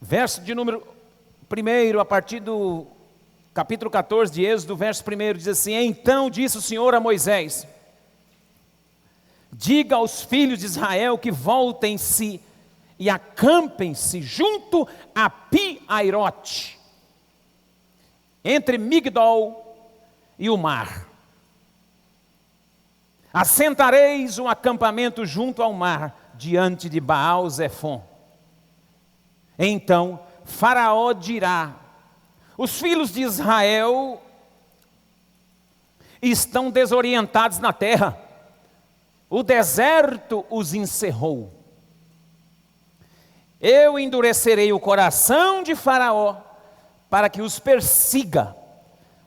Verso de número 1, a partir do capítulo 14 de Êxodo, verso 1, diz assim: Então disse o Senhor a Moisés: diga aos filhos de Israel que voltem-se e acampem-se junto a Pi-Hairote, entre Migdol e o mar. Assentareis um acampamento junto ao mar, diante de Baal-Zefon. Então Faraó dirá: os filhos de Israel estão desorientados na terra, o deserto os encerrou. Eu endurecerei o coração de Faraó para que os persiga,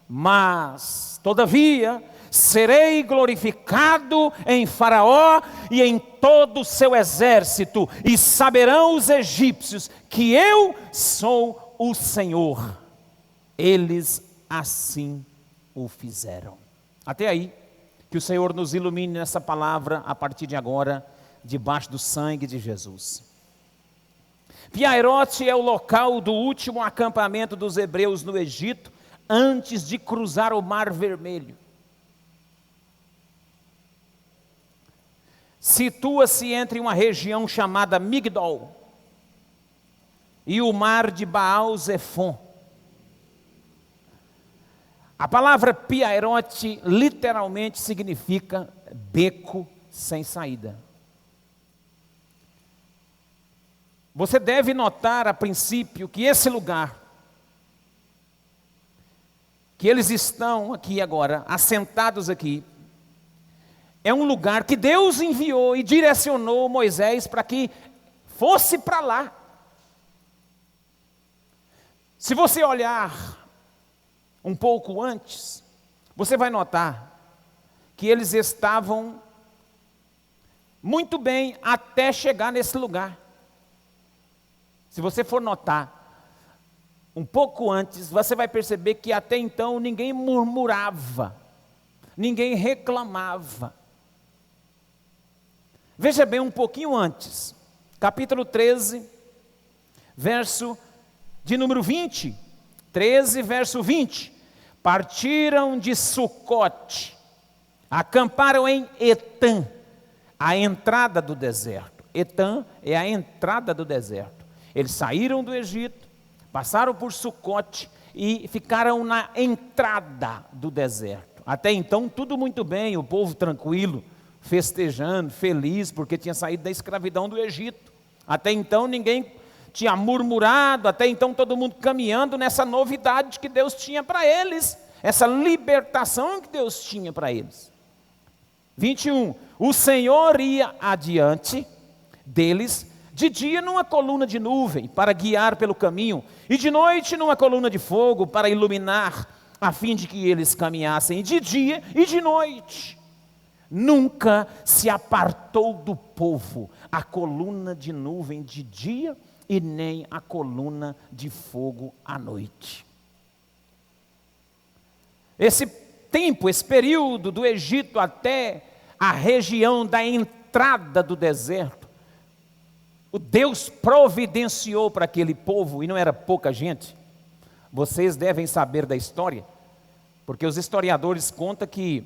mas, todavia, serei glorificado em Faraó e em todo o seu exército, e saberão os egípcios que eu sou o Senhor. Eles assim o fizeram. Até aí, que o Senhor nos ilumine nessa palavra a partir de agora, debaixo do sangue de Jesus. Pi-Hairote é o local do último acampamento dos hebreus no Egito, antes de cruzar o Mar Vermelho. Situa-se entre uma região chamada Migdol e o mar de Baal-Zefon. A palavra Pi-Hairote literalmente significa beco sem saída. Você deve notar a princípio que esse lugar, que eles estão aqui agora, assentados aqui, é um lugar que Deus enviou e direcionou Moisés para que fosse para lá. Se você olhar um pouco antes, você vai notar que eles estavam muito bem até chegar nesse lugar. Se você for notar um pouco antes, você vai perceber que até então ninguém murmurava, ninguém reclamava. Veja bem um pouquinho antes, capítulo 13, verso de número 20, 13, verso 20. Partiram de Sucote, acamparam em Etã, a entrada do deserto. Etã é a entrada do deserto. Eles saíram do Egito, passaram por Sucote e ficaram na entrada do deserto. Até então tudo muito bem, o povo tranquilo, festejando, feliz, porque tinha saído da escravidão do Egito. Até então ninguém tinha murmurado, até então todo mundo caminhando nessa novidade que Deus tinha para eles, essa libertação que Deus tinha para eles. 21, o Senhor ia adiante deles, de dia numa coluna de nuvem para guiar pelo caminho, e de noite numa coluna de fogo para iluminar, a fim de que eles caminhassem de dia e de noite. Nunca se apartou do povo a coluna de nuvem de dia e nem a coluna de fogo à noite. Esse tempo, esse período do Egito até a região da entrada do deserto, o Deus providenciou para aquele povo, e não era pouca gente. Vocês devem saber da história, porque os historiadores contam que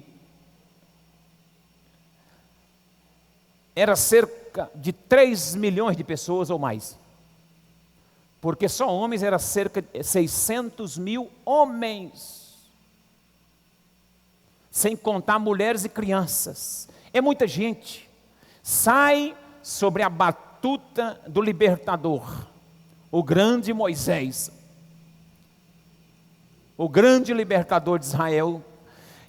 era cerca de 3 milhões de pessoas ou mais, porque só homens era cerca de 600 mil homens, sem contar mulheres e crianças. É muita gente. Sai sobre a batuta do libertador, o grande Moisés, o grande libertador de Israel.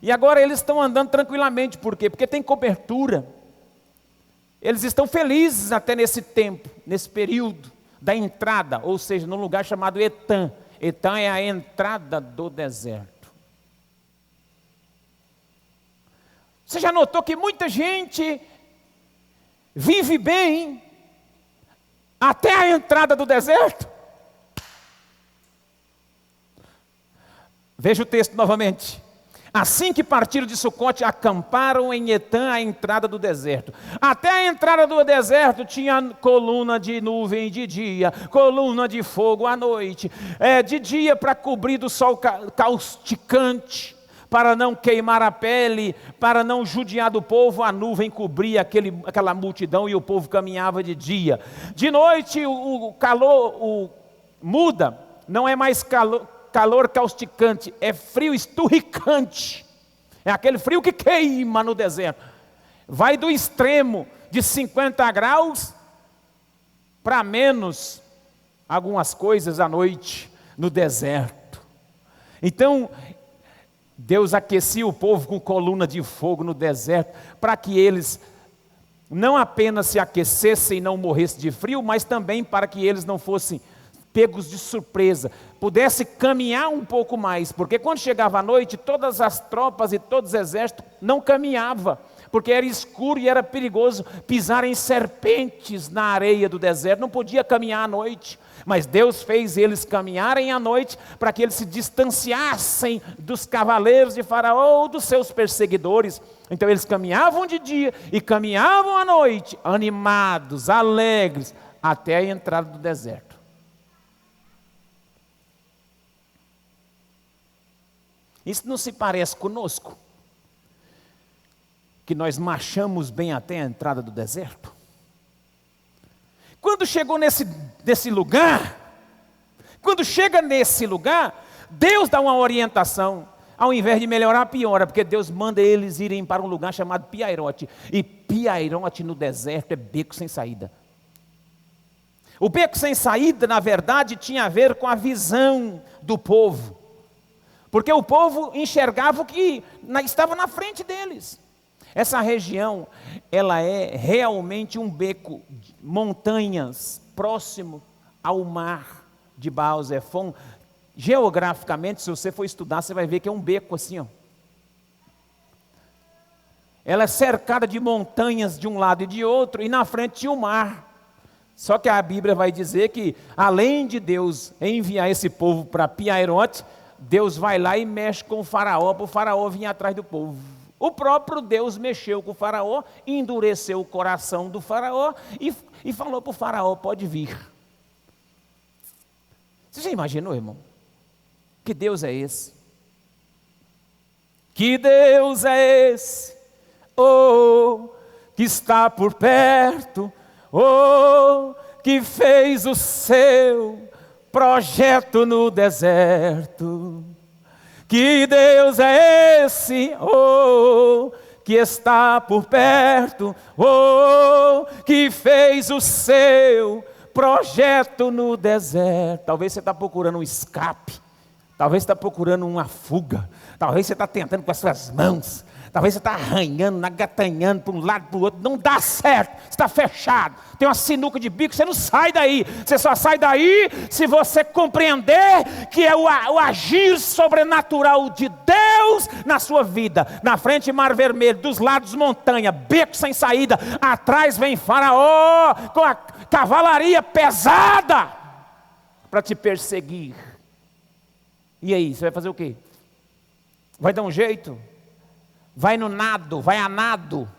E agora eles estão andando tranquilamente. Por quê? Porque tem cobertura. Eles estão felizes até nesse tempo, nesse período da entrada, ou seja, num lugar chamado Etã. Etã é a entrada do deserto. Você já notou que muita gente vive bem até a entrada do deserto? Veja o texto novamente. Assim que partiram de Sucote, acamparam em Etã, à entrada do deserto. Até a entrada do deserto tinha coluna de nuvem de dia, coluna de fogo à noite. De dia para cobrir do sol causticante, para não queimar a pele, para não judiar do povo, a nuvem cobria aquela multidão e o povo caminhava de dia. De noite o calor muda, não é mais calor causticante, é frio esturricante. É aquele frio que queima no deserto. Vai do extremo de 50 graus para menos algumas coisas à noite no deserto. Então, Deus aquecia o povo com coluna de fogo no deserto, para que eles não apenas se aquecessem e não morressem de frio, mas também para que eles não fossem pegos de surpresa, pudesse caminhar um pouco mais, porque quando chegava a noite, todas as tropas e todos os exércitos não caminhavam, porque era escuro e era perigoso pisar em serpentes na areia do deserto, não podia caminhar à noite, mas Deus fez eles caminharem à noite, para que eles se distanciassem dos cavaleiros de Faraó ou dos seus perseguidores. Então eles caminhavam de dia e caminhavam à noite, animados, alegres, até a entrada do deserto. Isso não se parece conosco? Que nós marchamos bem até a entrada do deserto? Quando chegou nesse lugar, quando chega nesse lugar, Deus dá uma orientação, ao invés de melhorar, piora, porque Deus manda eles irem para um lugar chamado Piairote, e Piairote no deserto é beco sem saída. O beco sem saída, na verdade, tinha a ver com a visão do povo, porque o povo enxergava o que estava na frente deles. Essa região, ela é realmente um beco, montanhas, próximo ao mar de Baal-Zephon. Geograficamente, se você for estudar, você vai ver que é um beco assim, ó. Ela é cercada de montanhas de um lado e de outro, e na frente tinha o mar. Só que a Bíblia vai dizer que, além de Deus enviar esse povo para Piairote, Deus vai lá e mexe com o faraó, para o faraó vir atrás do povo. O próprio Deus mexeu com o faraó, endureceu o coração do faraó e falou para o faraó, pode vir. Você já imaginou, irmão? Que Deus é esse? Que Deus é esse? Oh, que está por perto, oh, que fez o seu projeto no deserto. Que Deus é esse, oh, que está por perto, oh, que fez o seu projeto no deserto. Talvez você está procurando um escape, talvez você está procurando uma fuga, talvez você está tentando com as suas mãos, talvez você está arranhando, nagatanhando para um lado para o outro, não dá certo, está fechado, tem uma sinuca de bico, você não sai daí, você só sai daí se você compreender que é o agir sobrenatural de Deus na sua vida. Na frente mar vermelho, dos lados montanha, beco sem saída, atrás vem Faraó com a cavalaria pesada para te perseguir. E aí, você vai fazer o quê? Vai dar um jeito? Vai no nado, vai a nado,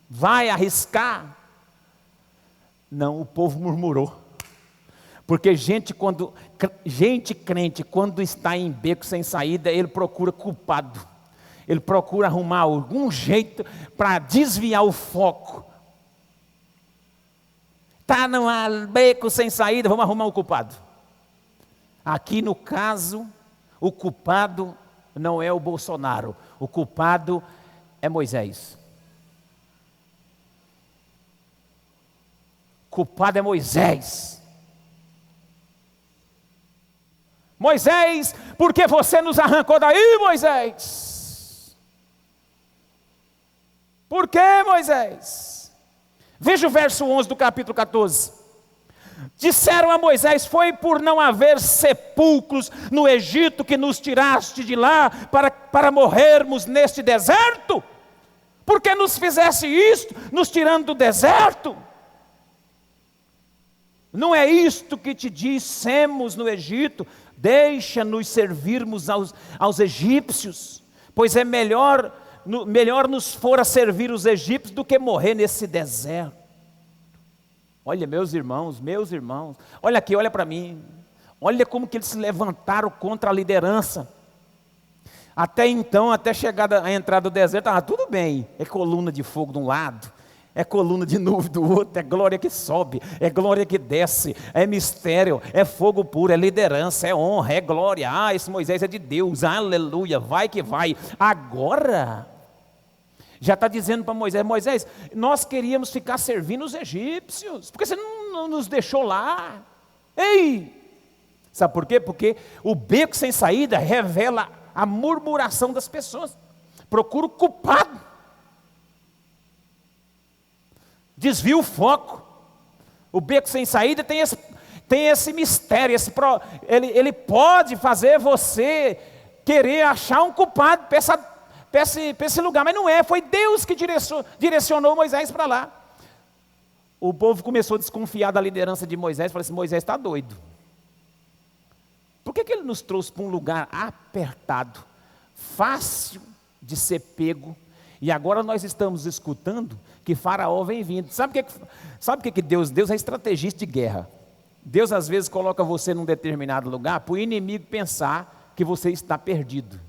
vai arriscar? Não, o povo murmurou, porque gente crente, quando está em beco sem saída, ele procura culpado, ele procura arrumar algum jeito para desviar o foco. Está num beco sem saída, vamos arrumar o culpado. Aqui no caso, o culpado não é o Bolsonaro, o culpado é Moisés. O culpado é Moisés. Moisés, por que você nos arrancou daí, Moisés? Por que, Moisés? Veja o verso 11 do capítulo 14. Disseram a Moisés, foi por não haver sepulcros no Egito que nos tiraste de lá para morrermos neste deserto? Por que nos fizesse isto, nos tirando do deserto? Não é isto que te dissemos no Egito, deixa-nos servirmos aos egípcios, pois é melhor nos fora servir os egípcios do que morrer nesse deserto. Olha, meus irmãos, olha aqui, olha para mim, olha como que eles se levantaram contra a liderança. Até então, até chegar a entrada do deserto, estava tudo bem, é coluna de fogo de um lado, é coluna de nuvem do outro, é glória que sobe, é glória que desce, é mistério, é fogo puro, é liderança, é honra, é glória. Ah, esse Moisés é de Deus, aleluia, vai que vai. Agora, já está dizendo para Moisés: Moisés, nós queríamos ficar servindo os egípcios, porque você não nos deixou lá. Ei! Sabe por quê? Porque o beco sem saída revela a murmuração das pessoas. Procura o culpado. Desvia o foco. O beco sem saída tem esse mistério. Ele pode fazer você querer achar um culpado para esse lugar, mas não é. Foi Deus que direcionou Moisés para lá. O povo começou a desconfiar da liderança de Moisés. Falou assim: Moisés está doido. Por que ele nos trouxe para um lugar apertado, fácil de ser pego, e agora nós estamos escutando que Faraó vem vindo? Sabe o que Deus é estrategista de guerra. Deus às vezes coloca você num determinado lugar para o inimigo pensar que você está perdido.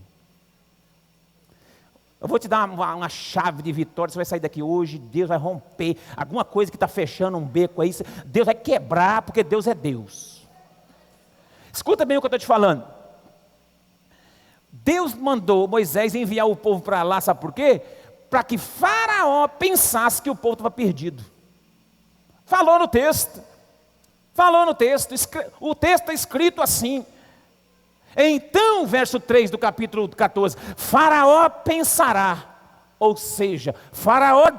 Eu vou te dar uma chave de vitória. Você vai sair daqui hoje, Deus vai romper alguma coisa que está fechando um beco aí, Deus vai quebrar, porque Deus é Deus. Escuta bem o que eu estou te falando. Deus mandou Moisés enviar o povo para lá, sabe por quê? Para que Faraó pensasse que o povo estava perdido. Falou no texto, o texto está escrito assim. Então, verso 3 do capítulo 14, Faraó pensará, ou seja, Faraó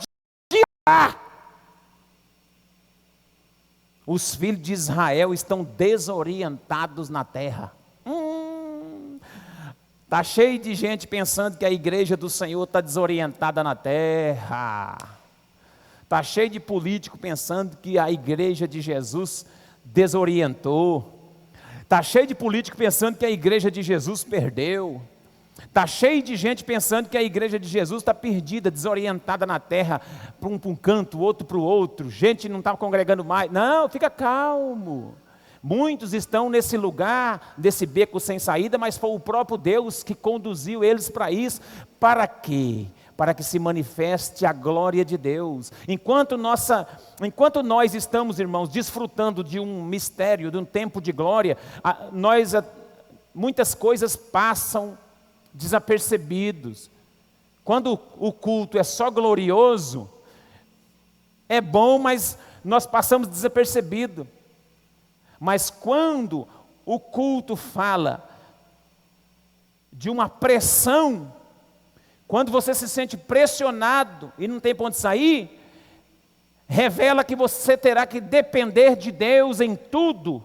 dirá: os filhos de Israel estão desorientados na terra. Está cheio de gente pensando que a igreja do Senhor está desorientada na terra. Está cheio de político pensando que a igreja de Jesus desorientou. Está cheio de político pensando que a igreja de Jesus perdeu. Está cheio de gente pensando que a igreja de Jesus está perdida, desorientada na terra, para um canto, outro para o outro. Gente não está congregando mais. Não, fica calmo. Muitos estão nesse lugar, desse beco sem saída, mas foi o próprio Deus que conduziu eles para isso. Para quê? Para que se manifeste a glória de Deus. Enquanto nós estamos, irmãos, desfrutando de um mistério, de um tempo de glória, muitas coisas passam desapercebidos. Quando o culto é só glorioso, é bom, mas nós passamos desapercebido. Mas quando o culto fala de uma pressão, quando você se sente pressionado e não tem para onde sair, revela que você terá que depender de Deus em tudo.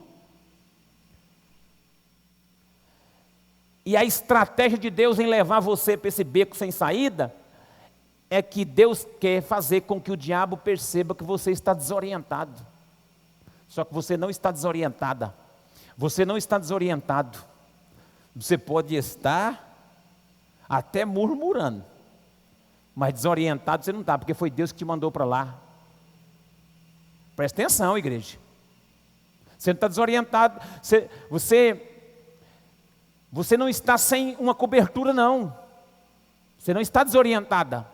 E a estratégia de Deus em levar você para esse beco sem saída é que Deus quer fazer com que o diabo perceba que você está desorientado. Só que você não está desorientada. Você não está desorientado. Você pode estar até murmurando, mas desorientado você não está, porque foi Deus que te mandou para lá. Presta atenção, igreja. Você não está desorientado. Você não está sem uma cobertura, não. Você não está desorientada.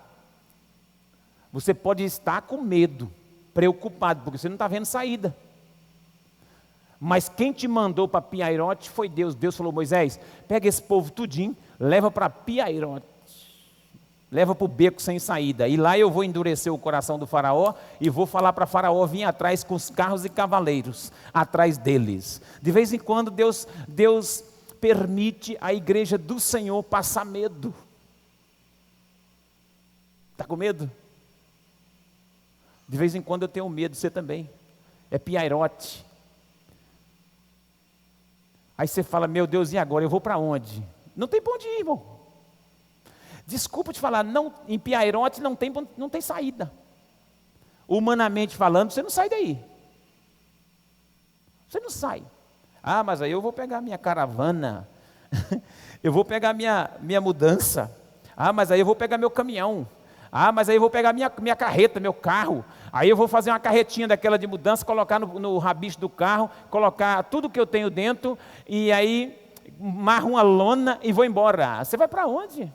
Você pode estar com medo, preocupado, porque você não está vendo saída. Mas quem te mandou para Piairote foi Deus. Deus falou: Moisés, pega esse povo tudinho, leva para Piairote. Leva para o beco sem saída. E lá eu vou endurecer o coração do faraó e vou falar para faraó vir atrás com os carros e cavaleiros, atrás deles. De vez em quando Deus permite a igreja do Senhor passar medo. Está com medo? De vez em quando eu tenho medo, você também. É Piairote. Aí você fala: meu Deus, e agora? Eu vou para onde? Não tem para onde ir, irmão. Desculpa te falar, em Piairote não tem saída. Humanamente falando, você não sai daí. Você não sai. Ah, mas aí eu vou pegar minha caravana, eu vou pegar minha mudança, Ah, mas aí eu vou pegar meu caminhão. Ah, mas aí eu vou pegar minha carreta, meu carro. Aí eu vou fazer uma carretinha daquela de mudança, colocar no rabicho do carro, colocar tudo que eu tenho dentro, e aí marro uma lona e vou embora. Você vai para onde?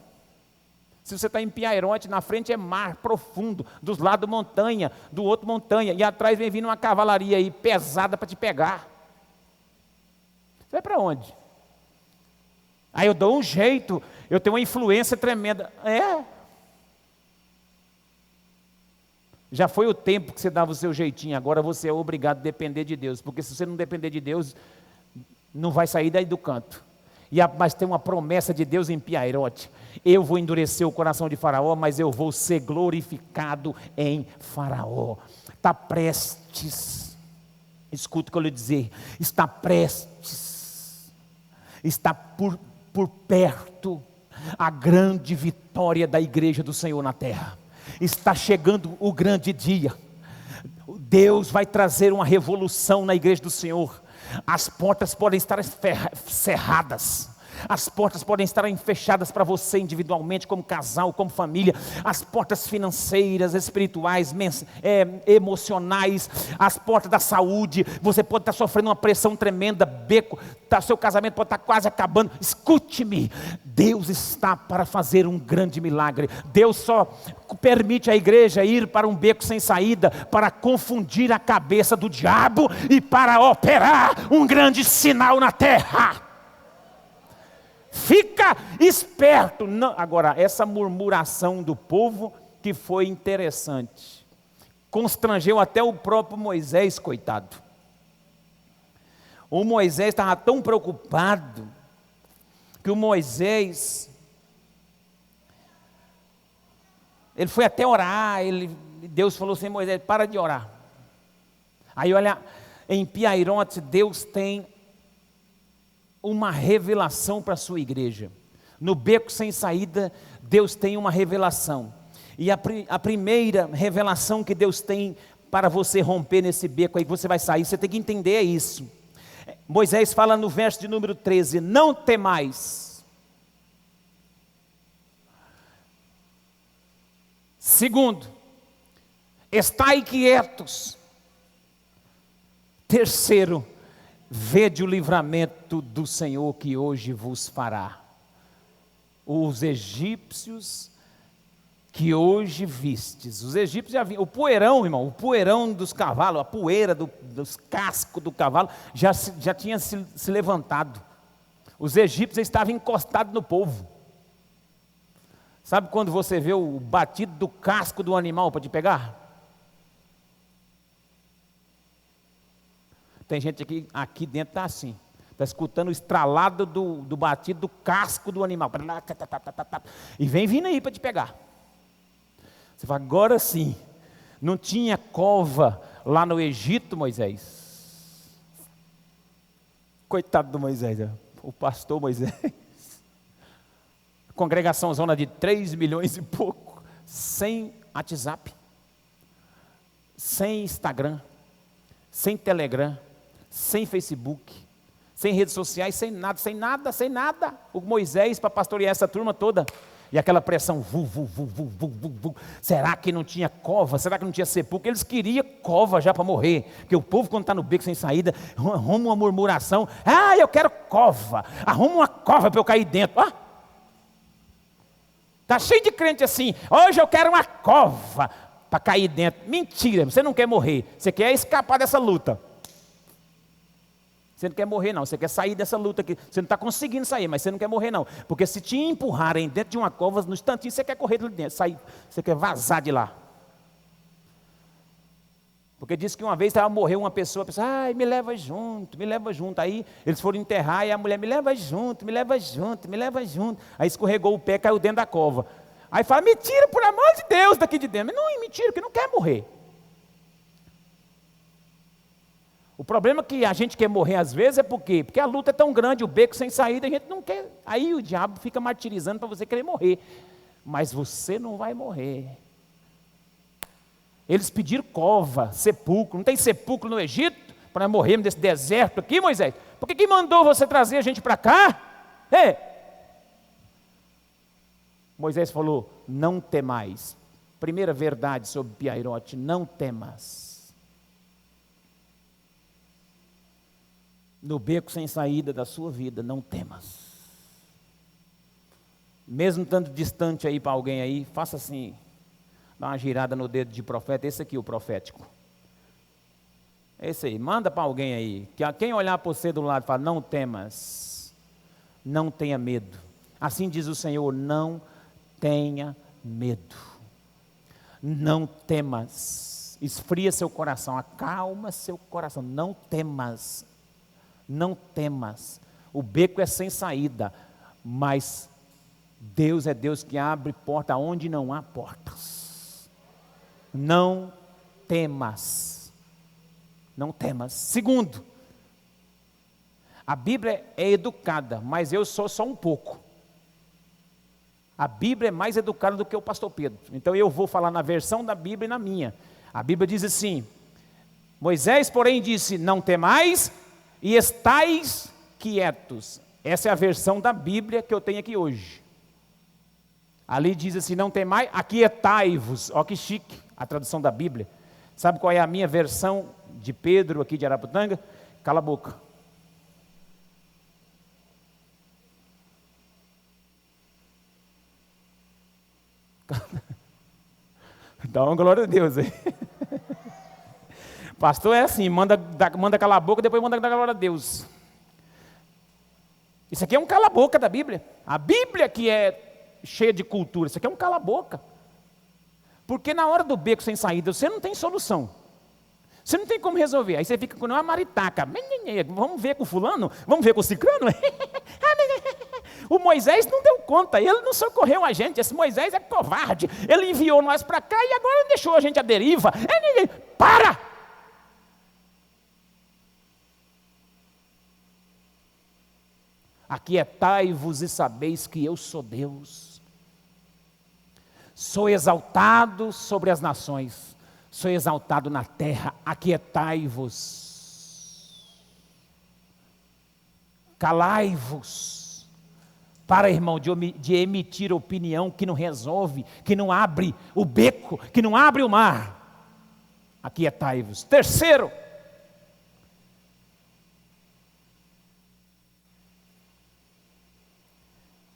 Se você está em Piaironte, na frente é mar profundo, dos lados montanha, do outro montanha, e atrás vem vindo uma cavalaria aí pesada para te pegar. Você vai para onde? Aí eu dou um jeito, eu tenho uma influência tremenda. Já foi o tempo que você dava o seu jeitinho, agora você é obrigado a depender de Deus, porque se você não depender de Deus, não vai sair daí do canto. Mas tem uma promessa de Deus em Piairote: eu vou endurecer o coração de Faraó, mas eu vou ser glorificado em Faraó. Está prestes, escuta o que eu lhe dizer, está prestes, está por perto a grande vitória da igreja do Senhor na terra. Está chegando o grande dia. Deus vai trazer uma revolução na igreja do Senhor. As portas podem estar cerradas, as portas podem estar fechadas para você individualmente, como casal, como família. As portas financeiras, espirituais, emocionais, as portas da saúde. Você pode estar sofrendo uma pressão tremenda, seu casamento pode estar quase acabando. Escute-me, Deus está para fazer um grande milagre. Deus só permite a igreja ir para um beco sem saída para confundir a cabeça do diabo e para operar um grande sinal na terra. Fica esperto. Não. Agora, essa murmuração do povo que foi interessante, constrangeu até o próprio Moisés, coitado. O Moisés estava tão preocupado, que o Moisés, ele foi até orar, Deus falou assim: Moisés, para de orar. Aí olha, em Piaironte, Deus tem uma revelação para a sua igreja. No beco sem saída, Deus tem uma revelação. E a primeira revelação que Deus tem para você romper nesse beco aí, que você vai sair, você tem que entender isso. Moisés fala no verso de número 13: não temais. Segundo, estai quietos. Terceiro, vede o livramento do Senhor que hoje vos fará. Os egípcios que hoje vistes. Os egípcios já vinham, o poeirão, irmão, o poeirão dos cavalos, a poeira dos cascos do cavalo, já tinha se levantado. Os egípcios estavam encostados no povo. Sabe quando você vê o batido do casco do animal para te pegar? Tem gente aqui dentro está assim, está escutando o estralado do batido do casco do animal, e vem vindo aí para te pegar. Você fala, agora sim. Não tinha cova lá no Egito, Moisés? Coitado do Moisés, o pastor Moisés. Congregação zona de 3 milhões e pouco, sem WhatsApp, sem Instagram, sem Telegram, sem Facebook, sem redes sociais, sem nada. O Moisés para pastorear essa turma toda. E aquela pressão, será que não tinha cova? Será que não tinha sepulcro? Eles queriam cova já para morrer. Porque o povo, quando está no beco sem saída, arruma uma murmuração. Ah, eu quero cova. Arruma uma cova para eu cair dentro. Está cheio de crente assim. Hoje eu quero uma cova para cair dentro. Mentira, você não quer morrer. Você quer escapar dessa luta. Você não quer morrer não, você quer sair dessa luta aqui. Você não está conseguindo sair, mas você não quer morrer não. Porque se te empurrarem dentro de uma cova, no instantinho você quer correr de dentro, sair, você quer vazar de lá. Porque disse que uma vez morreu uma pessoa, ai, me leva junto. Aí eles foram enterrar e a mulher, me leva junto. Aí escorregou o pé, caiu dentro da cova. Aí fala, me tira por amor de Deus daqui de dentro. Mas não, me tira, porque não quer morrer. O problema é que a gente quer morrer às vezes é por quê? Porque a luta é tão grande, o beco sem saída, a gente não quer. Aí o diabo fica martirizando para você querer morrer. Mas você não vai morrer. Eles pediram cova, sepulcro. Não tem sepulcro no Egito para morrermos desse deserto aqui, Moisés? Por que mandou você trazer a gente para cá? Moisés falou, não temais. Primeira verdade sobre Piairote, não temas. No beco sem saída da sua vida, não temas. Mesmo tanto distante aí para alguém aí, faça assim, dá uma girada no dedo de profeta, esse aqui o profético. Esse aí, manda para alguém aí, que quem olhar para você do lado fala, não temas, não tenha medo. Assim diz o Senhor, não tenha medo, não temas, esfria seu coração, acalma seu coração, não temas, não temas, o beco é sem saída, mas Deus é Deus que abre porta onde não há portas, não temas, não temas. Segundo, a Bíblia é educada, mas eu sou só um pouco. A Bíblia é mais educada do que o pastor Pedro. Então eu vou falar na versão da Bíblia e na minha. A Bíblia diz assim, Moisés, porém, disse, não temais e estais quietos. Essa é a versão da Bíblia que eu tenho aqui hoje. Ali diz assim, não temais, aquietai-vos. Ó que chique, a tradução da Bíblia. Sabe qual é a minha versão de Pedro aqui de Araputanga? Cala a boca. Dá uma glória a Deus aí. Pastor é assim, manda calar a boca, depois manda dar glória a Deus. Isso aqui é um cala a boca da Bíblia. A Bíblia que é cheia de cultura, isso aqui é um cala a boca. Porque na hora do beco sem saída, você não tem solução. Você não tem como resolver. Aí você fica com uma maritaca. Vamos ver com o fulano? Vamos ver com o ciclano? O Moisés não deu conta, ele não socorreu a gente. Esse Moisés é covarde. Ele enviou nós para cá e agora deixou a gente à deriva. Para! Aquietai-vos e sabeis que eu sou Deus. Sou exaltado sobre as nações. Sou exaltado na terra. Aquietai-vos. Calai-vos. Para, irmão, de emitir opinião que não resolve, que não abre o beco, que não abre o mar. Aquietai-vos. Terceiro,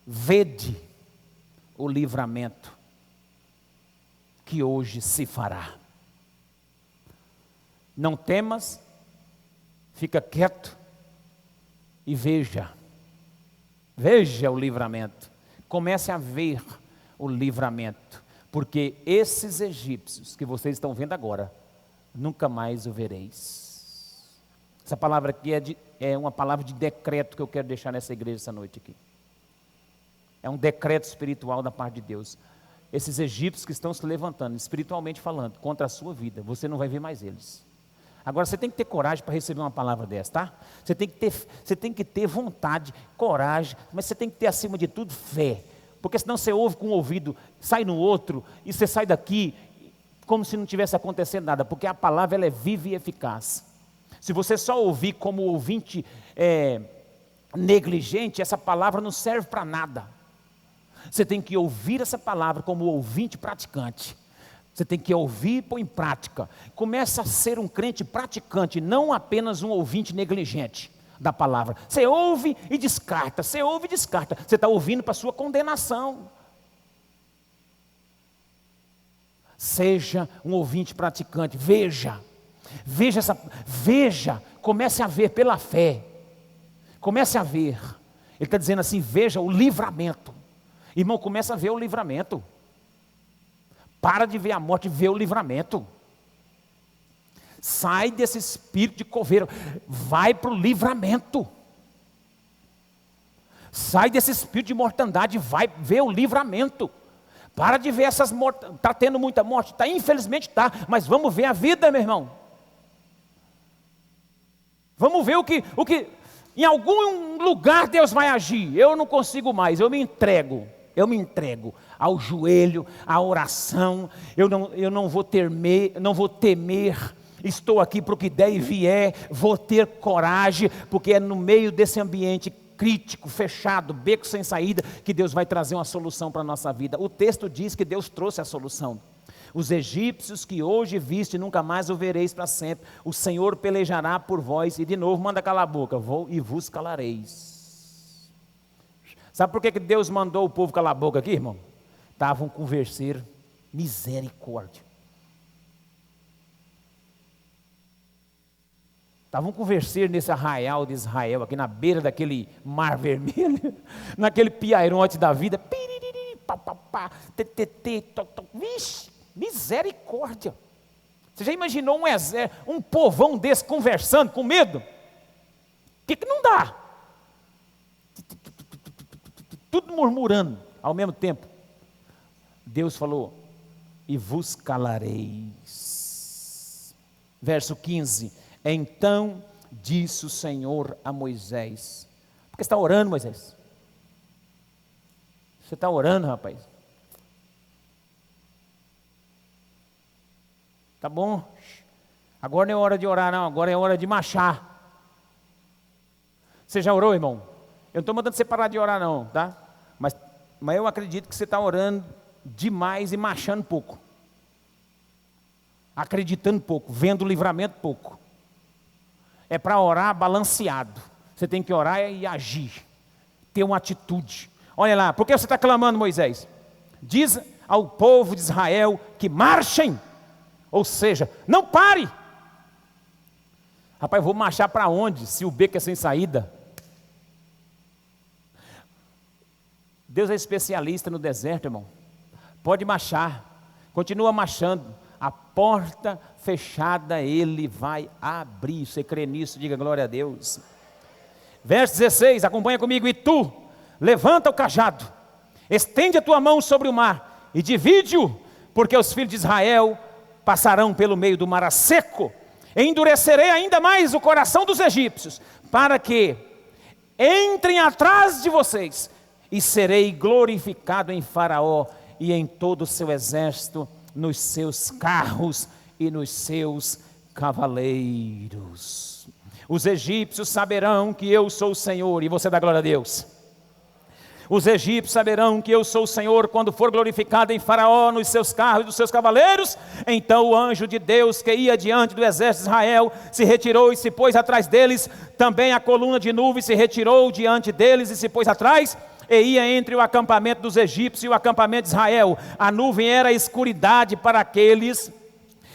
vede o livramento que hoje se fará. Não temas, fica quieto e veja. Veja o livramento, comece a ver o livramento, porque esses egípcios que vocês estão vendo agora, nunca mais o vereis. Essa palavra aqui é uma palavra de decreto que eu quero deixar nessa igreja essa noite aqui. É um decreto espiritual da parte de Deus. Esses egípcios que estão se levantando, espiritualmente falando, contra a sua vida, você não vai ver mais eles. Agora você tem que ter coragem para receber uma palavra dessa, tá? Você tem que ter vontade, coragem, mas você tem que ter acima de tudo fé. Porque senão você ouve com um ouvido, sai no outro, e você sai daqui como se não tivesse acontecendo nada. Porque a palavra ela é viva e eficaz. Se você só ouvir como ouvinte negligente, essa palavra não serve para nada. Você tem que ouvir essa palavra como ouvinte praticante. Você tem que ouvir e pôr em prática. Começa a ser um crente praticante, não apenas um ouvinte negligente da palavra. Você ouve e descarta, você ouve e descarta. Você está ouvindo para a sua condenação. Seja um ouvinte praticante, veja, comece a ver pela fé. Comece a ver. Ele está dizendo assim, veja o livramento. Irmão, começa a ver o livramento. Para de ver a morte, vê o livramento. Sai desse espírito de coveiro, vai para o livramento. Sai desse espírito de mortandade, vai ver o livramento. Para de ver essas mortes, está tendo muita morte, tá, infelizmente está, mas vamos ver a vida, meu irmão. Vamos ver o que em algum lugar Deus vai agir. Eu não consigo mais, eu me entrego ao joelho, à oração. Eu não vou temer, estou aqui para o que der e vier, vou ter coragem, porque é no meio desse ambiente crítico, fechado, beco sem saída, que Deus vai trazer uma solução para a nossa vida. O texto diz que Deus trouxe a solução. Os egípcios que hoje viste, nunca mais o vereis para sempre. O Senhor pelejará por vós. E de novo, manda calar a boca. Vou e vos calareis. Sabe por que Deus mandou o povo calar a boca aqui, irmão? Estavam conversando misericórdia. Estavam conversando nesse arraial de Israel, aqui na beira daquele mar vermelho, naquele piairote da vida. Piriri, pá, pá, pá, tetê, vixe, misericórdia. Você já imaginou um exército, um povão desse conversando com medo? O que não dá? Tudo murmurando ao mesmo tempo. Deus falou, e vos calareis. Verso 15, então disse o Senhor a Moisés. Por que você está orando, Moisés? Você está orando, rapaz? Tá bom, agora não é hora de orar não, agora é hora de marchar. Você já orou, irmão? Eu não estou mandando você parar de orar não, tá? Mas eu acredito que você está orando demais e marchando pouco. Acreditando pouco, vendo o livramento pouco. É para orar balanceado. Você tem que orar e agir, ter uma atitude. Olha lá, por que você está clamando, Moisés? Diz ao povo de Israel que marchem. Ou seja, não pare. Rapaz, eu vou marchar para onde? Se o beco é sem saída. Deus é especialista no deserto, irmão. Pode marchar. Continua marchando. A porta fechada Ele vai abrir. Você crê nisso? Diga glória a Deus. Verso 16, acompanha comigo. E tu, levanta o cajado, estende a tua mão sobre o mar e divide-o, porque os filhos de Israel passarão pelo meio do mar a seco. Endurecerei ainda mais o coração dos egípcios, para que entrem atrás de vocês, e serei glorificado em Faraó e em todo o seu exército, nos seus carros e nos seus cavaleiros. Os egípcios saberão que eu sou o Senhor, e você dá glória a Deus. Os egípcios saberão que eu sou o Senhor quando for glorificado em Faraó, nos seus carros e dos seus cavaleiros. Então o anjo de Deus que ia diante do exército de Israel se retirou e se pôs atrás deles. Também a coluna de nuvem se retirou diante deles e se pôs atrás. E ia entre o acampamento dos egípcios e o acampamento de Israel. A nuvem era escuridade para aqueles,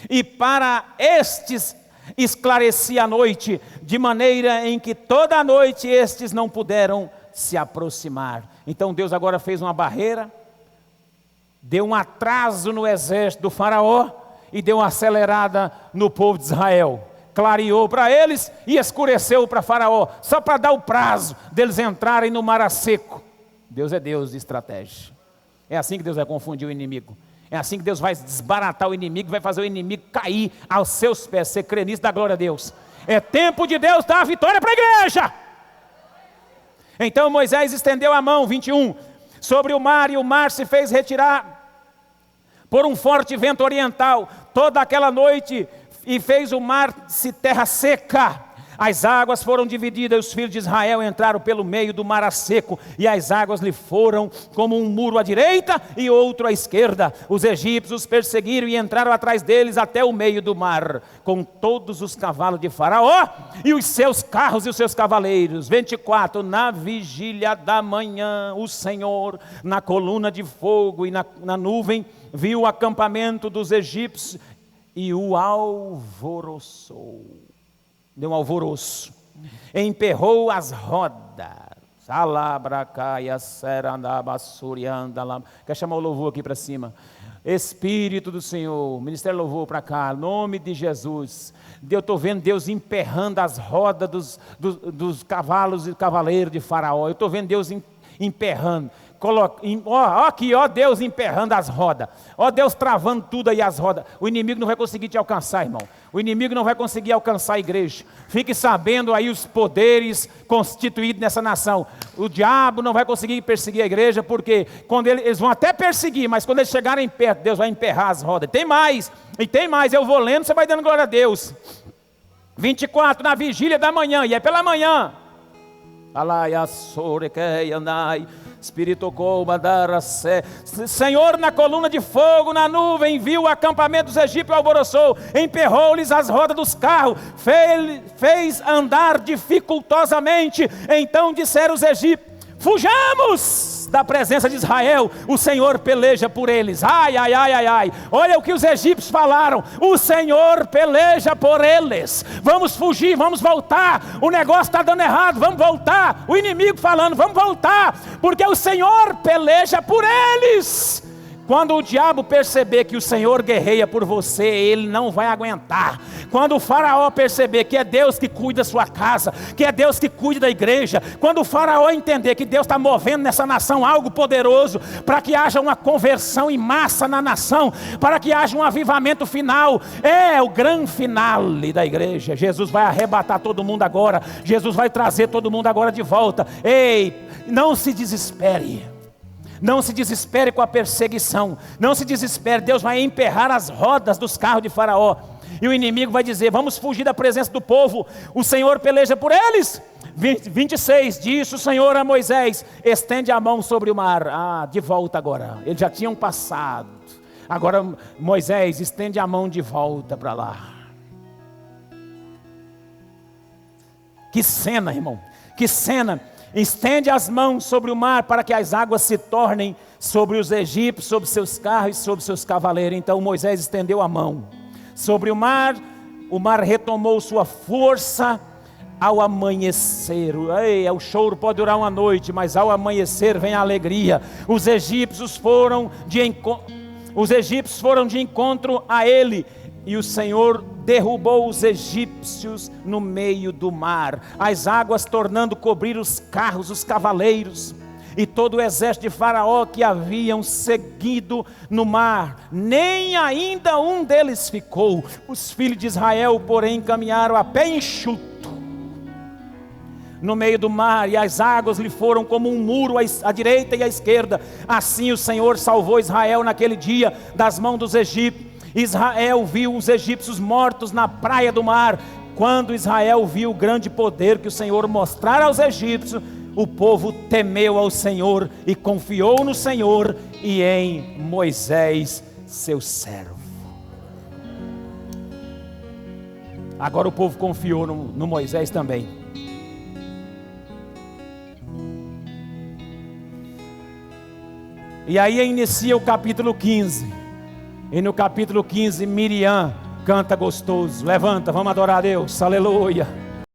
e para estes esclarecia a noite, de maneira em que toda a noite estes não puderam se aproximar. Então Deus agora fez uma barreira, deu um atraso no exército do Faraó e deu uma acelerada no povo de Israel. Clareou para eles e escureceu para Faraó, só para dar o prazo deles entrarem no mar a seco. Deus é Deus de estratégia. É assim que Deus vai confundir o inimigo. É assim que Deus vai desbaratar o inimigo, vai fazer o inimigo cair aos seus pés. Você crê nisso, dá glória a Deus. É tempo de Deus dar a vitória para a igreja. Então Moisés estendeu a mão, 21, sobre o mar, e o mar se fez retirar por um forte vento oriental toda aquela noite, e fez o mar se terra seca. As águas foram divididas, e os filhos de Israel entraram pelo meio do mar a seco, e as águas lhe foram como um muro à direita e outro à esquerda. Os egípcios os perseguiram e entraram atrás deles até o meio do mar, com todos os cavalos de Faraó e os seus carros e os seus cavaleiros. 24, na vigília da manhã, o Senhor, na coluna de fogo e na nuvem, viu o acampamento dos egípcios e o alvoroçou. Deu um alvoroço, emperrou as rodas. Quer chamar o louvor aqui para cima? Espírito do Senhor, Ministério Louvor para cá, nome de Jesus. Eu estou vendo Deus emperrando as rodas dos cavalos e cavaleiros de Faraó. Eu estou vendo Deus emperrando. Aqui, Deus emperrando as rodas. Deus travando tudo aí as rodas. O inimigo não vai conseguir te alcançar, irmão. O inimigo não vai conseguir alcançar a igreja. Fique sabendo aí os poderes constituídos nessa nação. O diabo não vai conseguir perseguir a igreja, porque quando eles vão até perseguir, mas quando eles chegarem perto, Deus vai emperrar as rodas. Tem mais, e tem mais. Eu vou lendo, você vai dando glória a Deus. 24, na vigília da manhã, e é pela manhã. Espírito Senhor, na coluna de fogo, na nuvem, viu o acampamento dos egípcios, alvoroçou, emperrou-lhes as rodas dos carros, fez andar dificultosamente. Então disseram os egípcios: fujamos da presença de Israel, o Senhor peleja por eles. Ai, ai, ai, ai, ai. Olha o que os egípcios falaram: o Senhor peleja por eles. Vamos fugir, vamos voltar. O negócio está dando errado, vamos voltar. O inimigo falando: vamos voltar, porque o Senhor peleja por eles. Quando o diabo perceber que o Senhor guerreia por você, ele não vai aguentar. Quando o faraó perceber que é Deus que cuida da sua casa, que é Deus que cuida da igreja, quando o faraó entender que Deus está movendo nessa nação algo poderoso, para que haja uma conversão em massa na nação, para que haja um avivamento final, é o grande finale da igreja. Jesus vai arrebatar todo mundo agora, Jesus vai trazer todo mundo agora de volta. Ei, não se desespere. Não se desespere com a perseguição. Não se desespere. Deus vai emperrar as rodas dos carros de Faraó. E o inimigo vai dizer: vamos fugir da presença do povo. O Senhor peleja por eles. 26, disse o Senhor a Moisés: estende a mão sobre o mar. De volta agora. Eles já tinham passado. Agora Moisés, estende a mão de volta para lá. Que cena, irmão. Que cena. Estende as mãos sobre o mar, para que as águas se tornem sobre os egípcios, sobre seus carros e sobre seus cavaleiros. Então Moisés estendeu a mão sobre o mar retomou sua força ao amanhecer. Ei, o choro pode durar uma noite, mas ao amanhecer vem a alegria. Os egípcios foram de encontro a ele, e o Senhor derrubou os egípcios no meio do mar, as águas tornando cobrir os carros, os cavaleiros, e todo o exército de Faraó que haviam seguido no mar. Nem ainda um deles ficou. Os filhos de Israel, porém, caminharam a pé enxuto no meio do mar, e as águas lhe foram como um muro à direita e à esquerda. Assim o Senhor salvou Israel naquele dia das mãos dos egípcios. Israel viu os egípcios mortos na praia do mar. Quando Israel viu o grande poder que o Senhor mostrara aos egípcios, o povo temeu ao Senhor e confiou no Senhor e em Moisés, seu servo. Agora o povo confiou no Moisés também. E aí inicia o capítulo 15. E no capítulo 15, Miriam canta gostoso. Levanta, vamos adorar a Deus, aleluia.